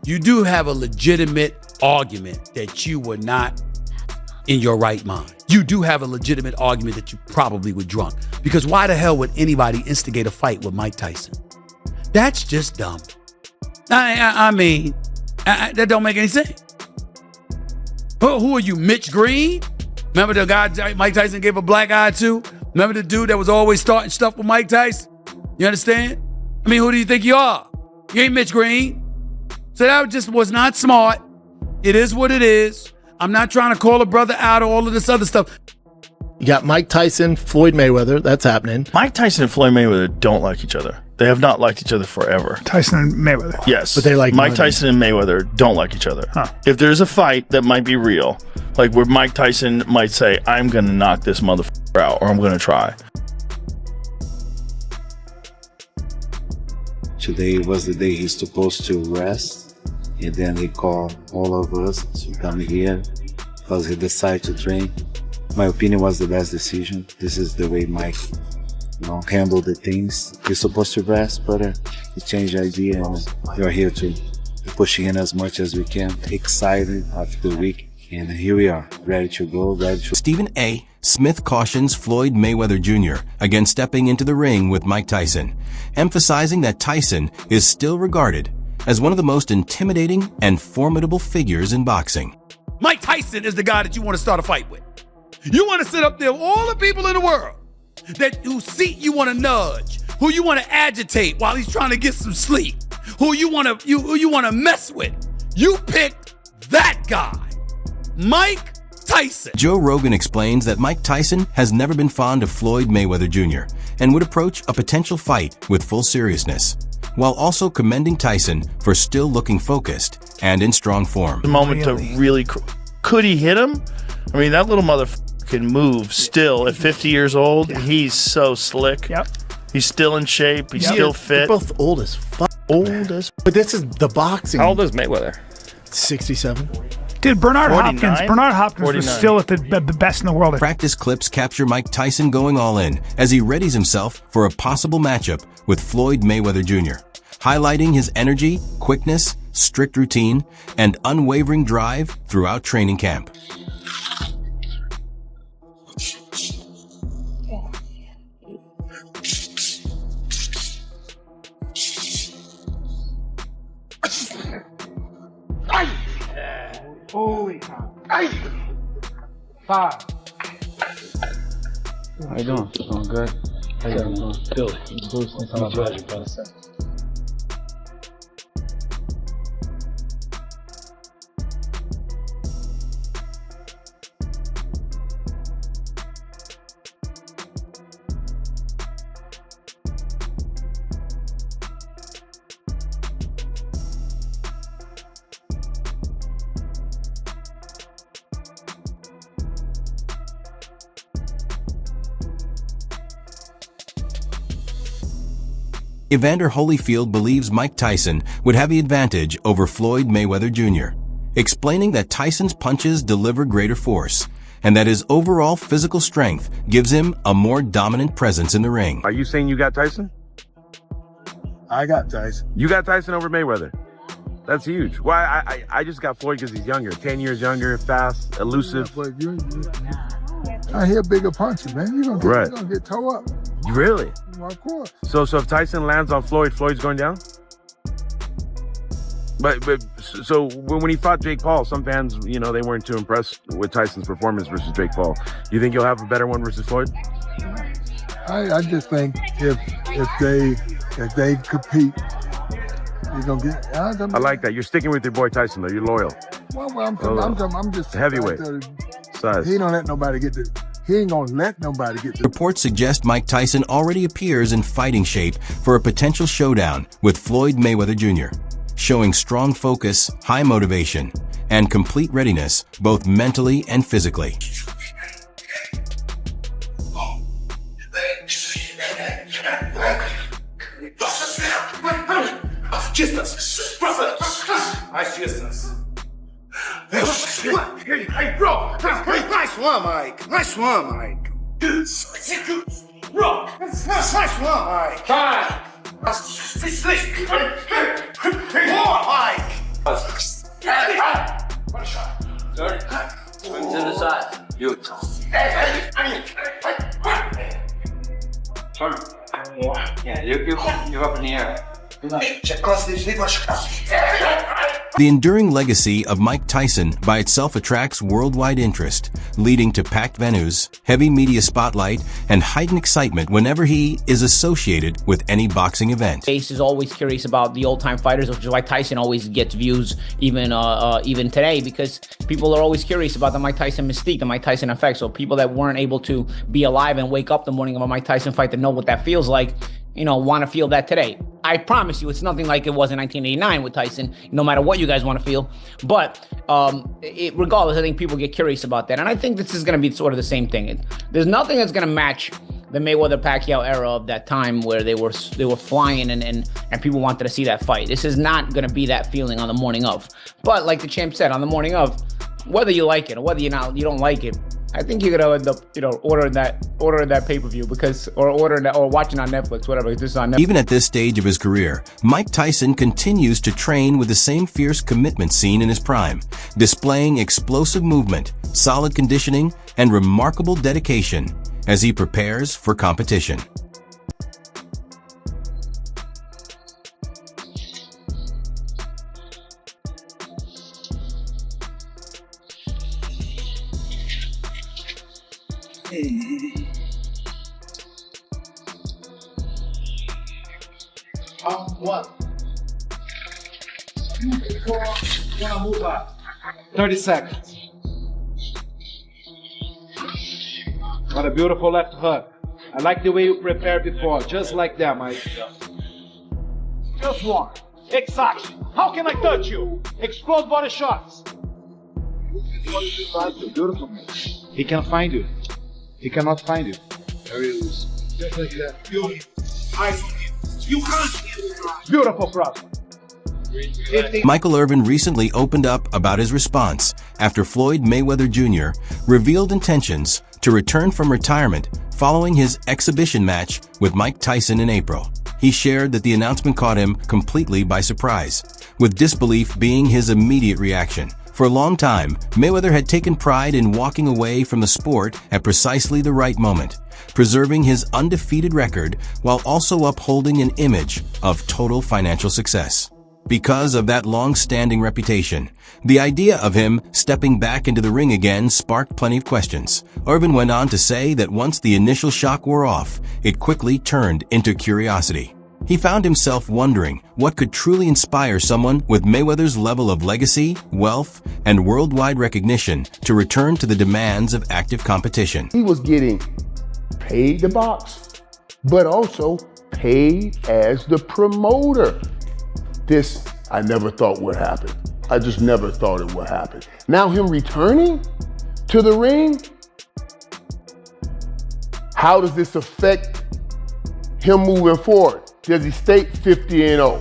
you do have a legitimate argument that you were not in your right mind. You do have a legitimate argument that you probably were drunk. Because why the hell would anybody instigate a fight with Mike Tyson? That's just dumb. I mean, that don't make any sense. Who are you, Mitch Green? Remember the guy Mike Tyson gave a black eye to? Remember the dude that was always starting stuff with Mike Tyson? You understand? I mean, who do you think you are? You ain't Mitch Green. So that just was not smart. It is what it is. I'm not trying to call a brother out or all of this other stuff. You got Mike Tyson, Floyd Mayweather. That's happening. Mike Tyson and Floyd Mayweather don't like each other. They have not liked each other forever. Tyson and Mayweather. Yes. But they like Mike money. Tyson and Mayweather don't like each other. Huh. If there's a fight that might be real, like where Mike Tyson might say, I'm going to knock this motherfucker out, or I'm going to try. Today was the day he's supposed to rest, and then he called all of us to come here because he decided to train. My opinion was the best decision. This is the way Mike, handled the things. He's supposed to rest, but he changed the idea, and we are here to push in as much as we can. Excited after the week, and here we are, ready to go, Stephen A. Smith cautions Floyd Mayweather Jr. against stepping into the ring with Mike Tyson, emphasizing that Tyson is still regarded as one of the most intimidating and formidable figures in boxing. Mike Tyson is the guy that you want to start a fight with. You want to sit up there with all the people in the world whose seat you want to nudge, who you want to agitate while he's trying to get some sleep, who you want to mess with. You picked that guy, Mike Tyson. Joe Rogan explains that Mike Tyson has never been fond of Floyd Mayweather Jr. and would approach a potential fight with full seriousness, while also commending Tyson for still looking focused and in strong form. The moment to really, could he hit him? I mean, that little motherfucker can move still at 50 years old. Yeah. He's so slick. Yep. He's still in shape. He's still fit. They're both old as fuck. But this is the boxing. How old is Mayweather? 67. Dude, Bernard 49? Hopkins was 49. still at the best in the world. Practice clips capture Mike Tyson going all in as he readies himself for a possible matchup with Floyd Mayweather Jr., highlighting his energy, quickness, strict routine, and unwavering drive throughout training camp. Holy cow. 5. How you doing? Doing good. How you doing? Billy. It's my pleasure, brother. Evander Holyfield believes Mike Tyson would have the advantage over Floyd Mayweather Jr., explaining that Tyson's punches deliver greater force and that his overall physical strength gives him a more dominant presence in the ring. Are you saying you got Tyson? I got Tyson. You got Tyson over Mayweather? That's huge. Why? I just got Floyd because he's younger, 10 years younger, fast, elusive. I hear bigger punches, man. You're gonna get toe up. Really? Well, of course. So if Tyson lands on Floyd, Floyd's going down? But so when he fought Jake Paul, some fans, they weren't too impressed with Tyson's performance versus Jake Paul. You think you'll have a better one versus Floyd? I just think if they compete, you're gonna get. I like that. You're sticking with your boy Tyson, though. You're loyal. Well, I'm just heavyweight size. He don't let nobody get the. He ain't gonna let nobody get the. Reports suggest Mike Tyson already appears in fighting shape for a potential showdown with Floyd Mayweather Jr., showing strong focus, high motivation, and complete readiness, both mentally and physically. Distance, brother. Nice distance. Hey, bro. Nice one, Mike. Nice one, Mike. Bro. Nice one, Mike. 5. More, Mike. The enduring legacy of Mike Tyson by itself attracts worldwide interest, leading to packed venues, heavy media spotlight, and heightened excitement whenever he is associated with any boxing event. Ace is always curious about the old-time fighters, which is why Tyson always gets views even today, because people are always curious about the Mike Tyson mystique, the Mike Tyson effect. So people that weren't able to be alive and wake up the morning of a Mike Tyson fight to know what that feels like, want to feel that today. I promise you, it's nothing like it was in 1989 with Tyson, no matter what you guys want to feel. But regardless, I think people get curious about that. And I think this is going to be sort of the same thing. There's nothing that's going to match the Mayweather-Pacquiao era of that time where they were flying and people wanted to see that fight. This is not going to be that feeling on the morning of. But like the champ said, on the morning of, whether you like it or whether you don't like it, I think you're gonna end up, ordering that pay-per-view or watching on Netflix, whatever. This is on Netflix. Even at this stage of his career, Mike Tyson continues to train with the same fierce commitment seen in his prime, displaying explosive movement, solid conditioning, and remarkable dedication as he prepares for competition. One. 30 seconds. What a beautiful left hook. I like the way you prepared before, just like that, Mike. Just one. Exactly. How can I touch you? Explode body shots. Beautiful, man. He can find you. He cannot find you. There he is. Just like that. Beautiful cross. Michael Irvin recently opened up about his response after Floyd Mayweather Jr. revealed intentions to return from retirement following his exhibition match with Mike Tyson in April. He shared that the announcement caught him completely by surprise, with disbelief being his immediate reaction. For a long time, Mayweather had taken pride in walking away from the sport at precisely the right moment, preserving his undefeated record while also upholding an image of total financial success. Because of that long-standing reputation, the idea of him stepping back into the ring again sparked plenty of questions. Irvin went on to say that once the initial shock wore off, it quickly turned into curiosity. He found himself wondering what could truly inspire someone with Mayweather's level of legacy, wealth, and worldwide recognition to return to the demands of active competition. He was getting paid to box, but also paid as the promoter. This, I never thought would happen. I just never thought it would happen. Now him returning to the ring, how does this affect him moving forward? Does he stay 50-0?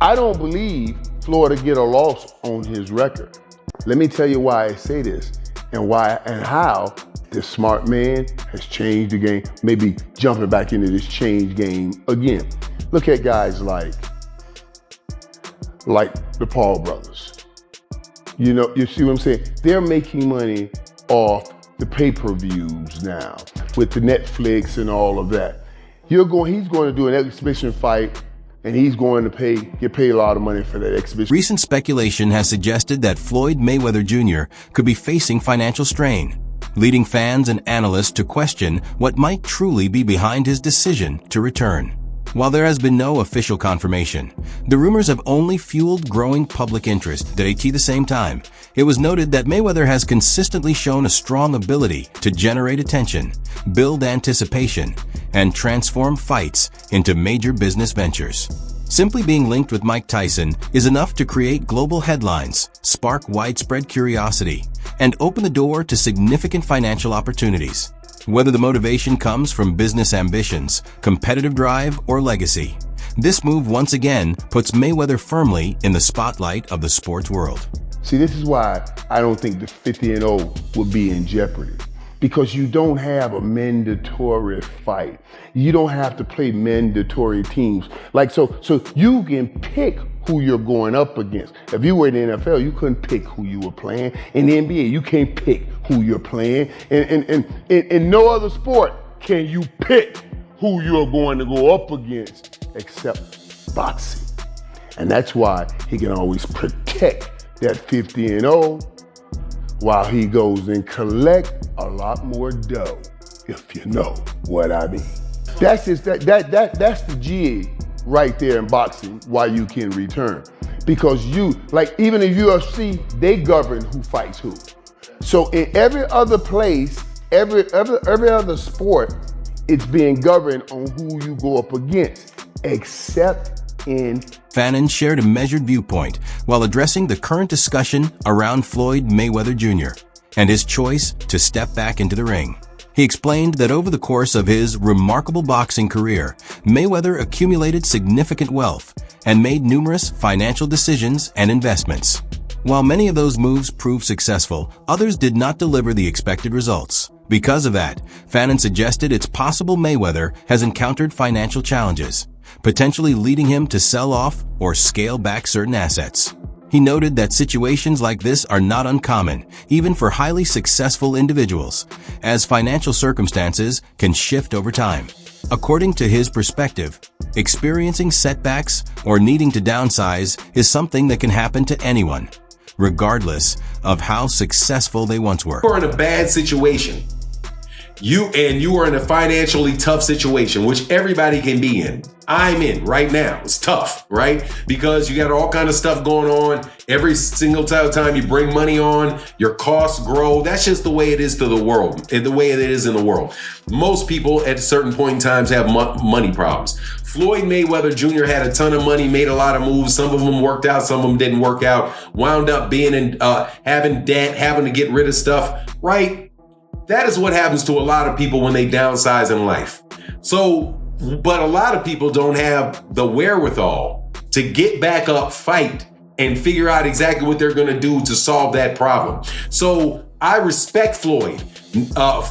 I don't believe Florida get a loss on his record. Let me tell you why I say this and why and how this smart man has changed the game, maybe jumping back into this change game again. Look at guys like the Paul brothers. You see what I'm saying? They're making money off the pay-per-views now with the Netflix and all of that. He's going to do an exhibition fight, and he's going to get paid a lot of money for that exhibition. Recent speculation has suggested that Floyd Mayweather Jr. could be facing financial strain, leading fans and analysts to question what might truly be behind his decision to return. While there has been no official confirmation, the rumors have only fueled growing public interest. At the same time, it was noted that Mayweather has consistently shown a strong ability to generate attention, build anticipation, and transform fights into major business ventures. Simply being linked with Mike Tyson is enough to create global headlines, spark widespread curiosity, and open the door to significant financial opportunities. Whether the motivation comes from business ambitions, competitive drive, or legacy, this move once again puts Mayweather firmly in the spotlight of the sports world. See, this is why I don't think the 50-0 would be in jeopardy. Because you don't have a mandatory fight. You don't have to play mandatory teams. So you can pick who you're going up against. If you were in the NFL, you couldn't pick who you were playing. In the NBA, you can't pick who you're playing. In no other sport can you pick who you're going to go up against. except boxing. And that's why he can always protect that 50-0 while he goes and collect a lot more dough, if you know what I mean. That's just that's the G right there in boxing, why you can return. Because even in UFC, they govern who fights who. So in every other place, every other sport, it's being governed on who you go up against, except in... Fannin shared a measured viewpoint while addressing the current discussion around Floyd Mayweather Jr. and his choice to step back into the ring. He explained that over the course of his remarkable boxing career, Mayweather accumulated significant wealth and made numerous financial decisions and investments. While many of those moves proved successful, others did not deliver the expected results. Because of that, Fannin suggested it's possible Mayweather has encountered financial challenges, potentially leading him to sell off or scale back certain assets. He noted that situations like this are not uncommon, even for highly successful individuals, as financial circumstances can shift over time. According to his perspective, experiencing setbacks or needing to downsize is something that can happen to anyone, regardless of how successful they once were. You're in a bad situation. You are in a financially tough situation, which everybody can be in. I'm in right now. It's tough, right? Because you got all kind of stuff going on. Every single time you bring money on, your costs grow. That's just the way it is to the world, and the way it is in the world. Most people at a certain point in time have money problems. Floyd Mayweather Jr. had a ton of money, made a lot of moves. Some of them worked out, some of them didn't work out. Wound up being in, having debt, having to get rid of stuff, right? That is what happens to a lot of people when they downsize in life. But a lot of people don't have the wherewithal to get back up, fight, and figure out exactly what they're going to do to solve that problem. So I respect Floyd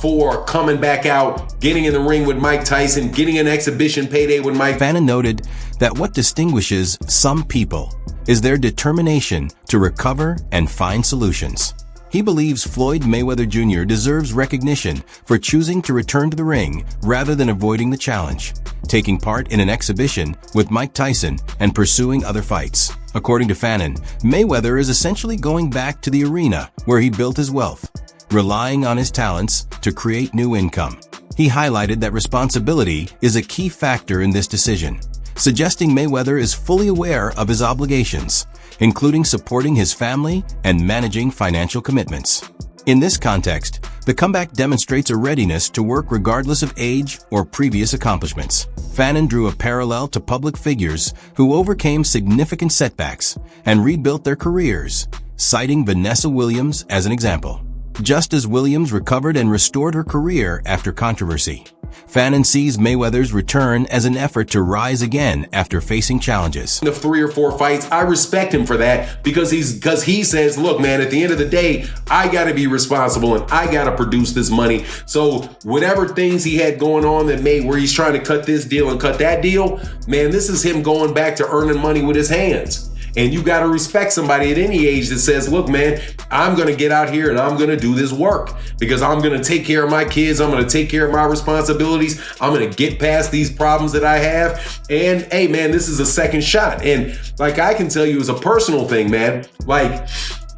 for coming back out, getting in the ring with Mike Tyson, getting an exhibition payday with Mike. Fannin noted that what distinguishes some people is their determination to recover and find solutions. He believes Floyd Mayweather Jr. deserves recognition for choosing to return to the ring rather than avoiding the challenge, taking part in an exhibition with Mike Tyson and pursuing other fights. According to Fannin, Mayweather is essentially going back to the arena where he built his wealth, relying on his talents to create new income. He highlighted that responsibility is a key factor in this decision, suggesting Mayweather is fully aware of his obligations, including supporting his family and managing financial commitments. In this context, the comeback demonstrates a readiness to work regardless of age or previous accomplishments. Fannin drew a parallel to public figures who overcame significant setbacks and rebuilt their careers, citing Vanessa Williams as an example. Just as Williams recovered and restored her career after controversy, Fannin sees Mayweather's return as an effort to rise again after facing challenges. The 3 or 4 fights, I respect him for that because he says, look, man, at the end of the day, I got to be responsible and I got to produce this money. So whatever things he had going on that made where he's trying to cut this deal and cut that deal, man, this is him going back to earning money with his hands. And you got to respect somebody at any age that says, look, man, I'm going to get out here and I'm going to do this work because I'm going to take care of my kids. I'm going to take care of my responsibilities. I'm going to get past these problems that I have. And hey, man, this is a second shot. And like I can tell you as a personal thing, man, like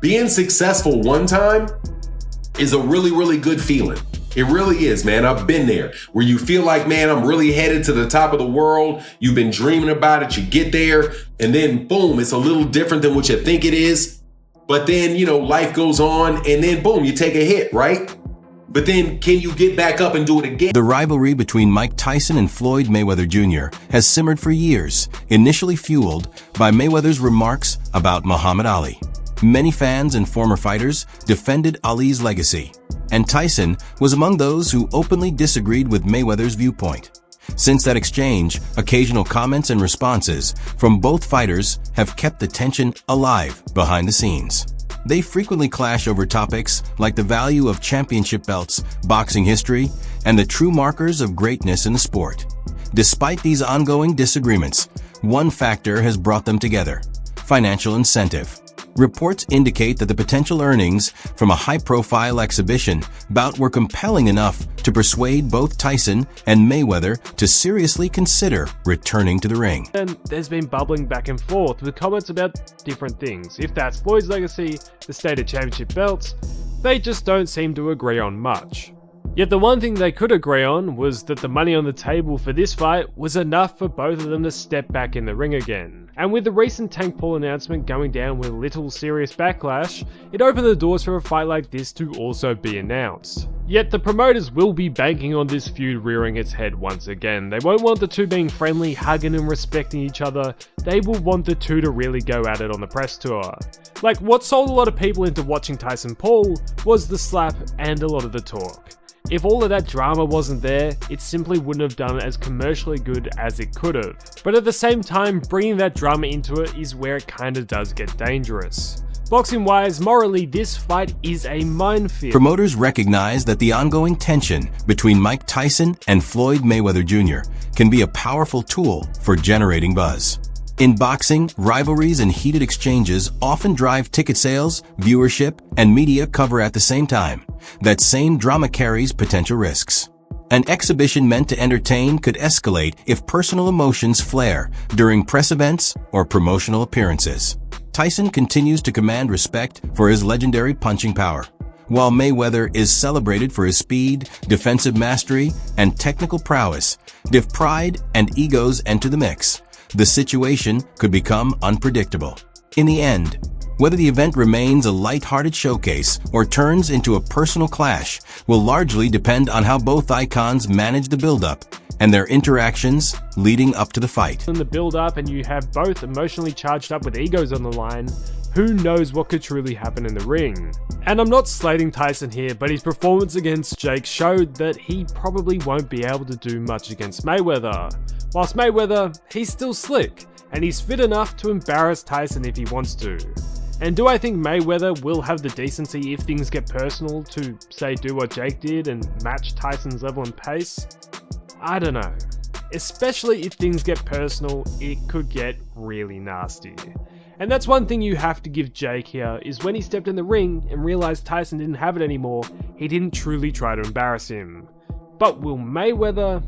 being successful one time is a really, really good feeling. It really is, man. I've been there where you feel like, man, I'm really headed to the top of the world. You've been dreaming about it. You get there and then boom, it's a little different than what you think it is. But then, you know, life goes on and then boom, you take a hit, right? But then can you get back up and do it again? The rivalry between Mike Tyson and Floyd Mayweather Jr. has simmered for years, initially fueled by Mayweather's remarks about Muhammad Ali. Many fans and former fighters defended Ali's legacy, and Tyson was among those who openly disagreed with Mayweather's viewpoint. Since that exchange, occasional comments and responses from both fighters have kept the tension alive behind the scenes. They frequently clash over topics like the value of championship belts, boxing history, and the true markers of greatness in the sport. Despite these ongoing disagreements, one factor has brought them together: financial incentive. Reports indicate that the potential earnings from a high-profile exhibition bout were compelling enough to persuade both Tyson and Mayweather to seriously consider returning to the ring. And there's been bubbling back and forth with comments about different things. If that's Floyd's legacy, the state of championship belts, they just don't seem to agree on much. Yet the one thing they could agree on was that the money on the table for this fight was enough for both of them to step back in the ring again. And with the recent Tank Paul announcement going down with little serious backlash, it opened the doors for a fight like this to also be announced. Yet the promoters will be banking on this feud rearing its head once again. They won't want the two being friendly, hugging and respecting each other. They will want the two to really go at it on the press tour. Like, what sold a lot of people into watching Tyson Paul was the slap and a lot of the talk. If all of that drama wasn't there, it simply wouldn't have done it as commercially good as it could have. But at the same time, bringing that drama into it is where it kinda does get dangerous. Boxing wise, morally, this fight is a minefield. Promoters recognize that the ongoing tension between Mike Tyson and Floyd Mayweather Jr. can be a powerful tool for generating buzz. In boxing, rivalries and heated exchanges often drive ticket sales, viewership, and media cover at the same time. That same drama carries potential risks. An exhibition meant to entertain could escalate if personal emotions flare during press events or promotional appearances. Tyson continues to command respect for his legendary punching power, while Mayweather is celebrated for his speed, defensive mastery, and technical prowess. If pride and egos enter the mix, the situation could become unpredictable. In the end, whether the event remains a light-hearted showcase or turns into a personal clash will largely depend on how both icons manage the build-up and their interactions leading up to the fight. In the build-up, and you have both emotionally charged up with egos on the line, who knows what could truly happen in the ring? And I'm not slating Tyson here, but his performance against Jake showed that he probably won't be able to do much against Mayweather. Whilst Mayweather, he's still slick, and he's fit enough to embarrass Tyson if he wants to. And do I think Mayweather will have the decency if things get personal to, say, do what Jake did and match Tyson's level and pace? I don't know. Especially if things get personal, it could get really nasty. And that's one thing you have to give Jake here, is when he stepped in the ring and realized Tyson didn't have it anymore, he didn't truly try to embarrass him. But will Mayweather?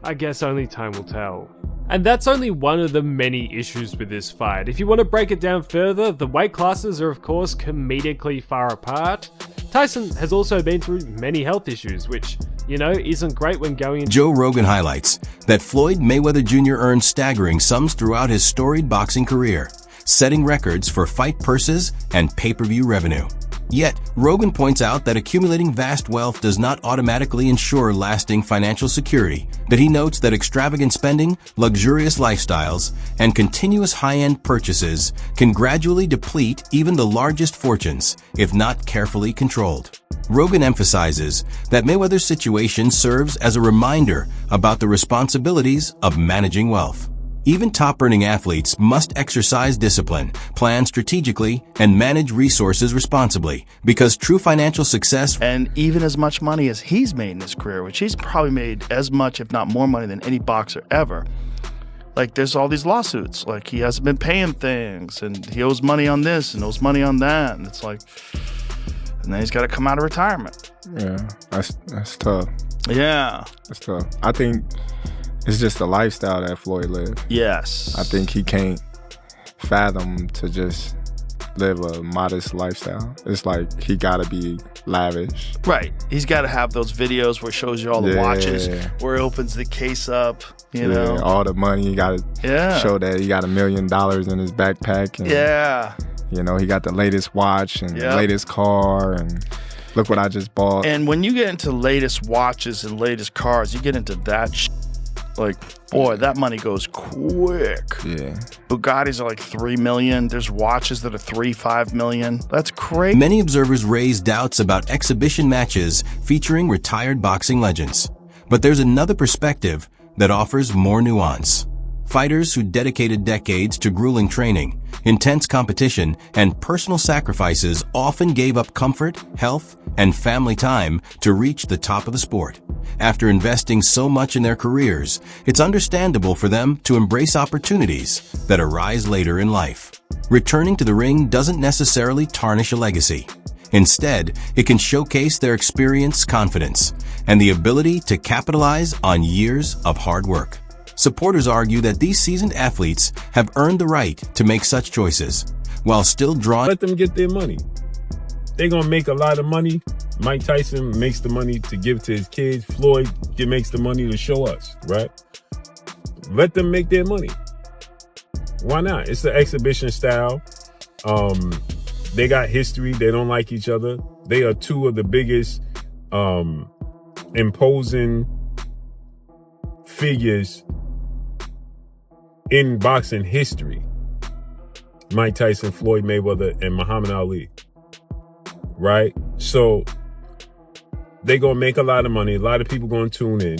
I guess only time will tell. And that's only one of the many issues with this fight. If you want to break it down further, the weight classes are of course comedically far apart. Tyson has also been through many health issues, which, you know, isn't great when going into— Joe Rogan highlights that Floyd Mayweather Jr. earned staggering sums throughout his storied boxing career, setting records for fight purses and pay-per-view revenue. Yet, Rogan points out that accumulating vast wealth does not automatically ensure lasting financial security, that he notes that extravagant spending, luxurious lifestyles, and continuous high-end purchases can gradually deplete even the largest fortunes, if not carefully controlled. Rogan emphasizes that Mayweather's situation serves as a reminder about the responsibilities of managing wealth. Even top-earning athletes must exercise discipline, plan strategically, and manage resources responsibly, because true financial success— And even as much money as he's made in his career, which he's probably made as much, if not more money than any boxer ever. Like, there's all these lawsuits. Like, he hasn't been paying things, and he owes money on this and owes money on that. And it's like, and then he's got to come out of retirement. Yeah, that's tough. Yeah. That's tough. I think it's just the lifestyle that Floyd lived. Yes. I think he can't fathom to just live a modest lifestyle. It's like he gotta be lavish. Right. He's got to have those videos where it shows you all the watches, where he opens the case up, you know. All the money. You gotta show that he got $1 million in his backpack. And, you know, he got the latest watch and the latest car, and look what I just bought. And when you get into latest watches and latest cars, you get into that like, boy, that money goes quick. Yeah. Bugattis are like $3 million. There's watches that are $3-5 million. That's crazy. Many observers raise doubts about exhibition matches featuring retired boxing legends. But there's another perspective that offers more nuance. Fighters who dedicated decades to grueling training, intense competition, and personal sacrifices often gave up comfort, health, and family time to reach the top of the sport. After investing so much in their careers, it's understandable for them to embrace opportunities that arise later in life. Returning to the ring doesn't necessarily tarnish a legacy. Instead, it can showcase their experience, confidence, and the ability to capitalize on years of hard work. Supporters argue that these seasoned athletes have earned the right to make such choices, while still drawing. Let them get their money. They're going to make a lot of money. Mike Tyson makes the money to give to his kids. Floyd makes the money to show us, right? Let them make their money. Why not? It's the exhibition style. They got history. They don't like each other. They are two of the biggest imposing figures in boxing history. Mike Tyson, Floyd Mayweather, and Muhammad Ali. Right? So they gonna make a lot of money. A lot of people gonna tune in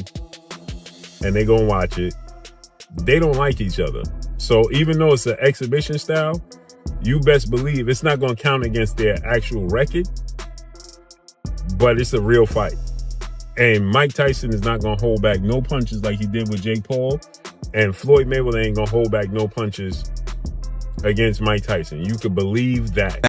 and they gonna watch it. They don't like each other. So even though it's an exhibition style, you best believe it's not gonna count against their actual record, but it's a real fight. And Mike Tyson is not gonna hold back no punches like he did with Jake Paul, and Floyd Mayweather ain't gonna hold back no punches against Mike Tyson. You could believe that.